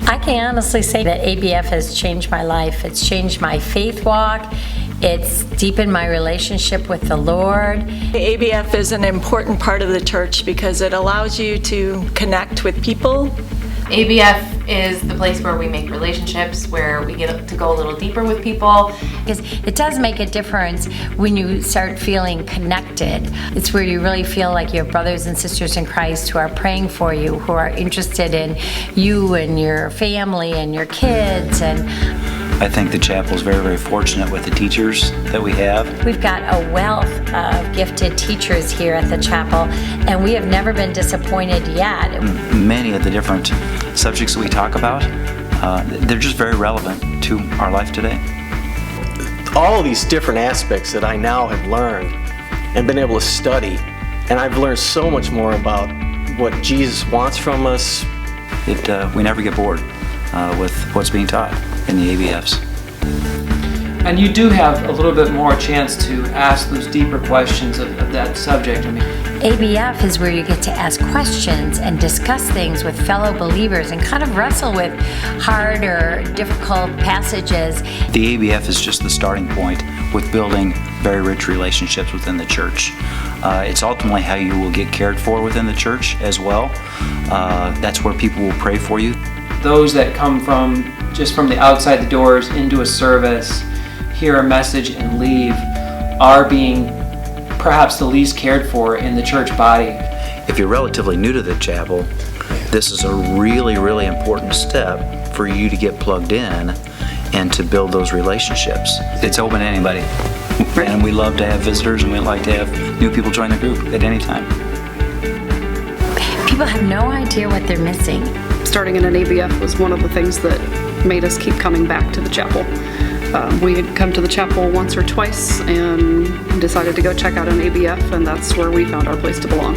I can honestly say that ABF has changed my life. It's changed my faith walk. It's deepened my relationship with the Lord. ABF is an important part of the church because it allows you to connect with people. ABF is the place where we make relationships, where we get to go a little deeper with people. Because it does make a difference when you start feeling connected. It's where you really feel like you have brothers and sisters in Christ who are praying for you, who are interested in you and your family and your kids. And I think the chapel is very, very fortunate with the teachers that we have. we've got a wealth of gifted teachers here at the chapel, and we have never been disappointed yet. Many of the different subjects that we talk about, they're just very relevant to our life today. All of these different aspects that I now have learned and been able to study, and I've learned so much more about what Jesus wants from us. We never get bored with what's being taught in the ABFs. And you do have a little bit more chance to ask those deeper questions of that subject. I mean, ABF is where you get to ask questions and discuss things with fellow believers and kind of wrestle with hard or difficult passages. The ABF is just the starting point with building very rich relationships within the church. It's ultimately how you will get cared for within the church as well. That's where people will pray for you. those that come from just from the outside the doors into a service, hear a message and leave, are being perhaps the least cared for in the church body. If you're relatively new to the chapel, this is a really, really important step for you to get plugged in and to build those relationships. It's open to anybody. And we love to have visitors, and we like to have new people join the group at any time. People have no idea what they're missing. Starting in an ABF was one of the things that made us keep coming back to the chapel. We had come to the chapel once or twice and decided to go check out an ABF, and that's where we found our place to belong.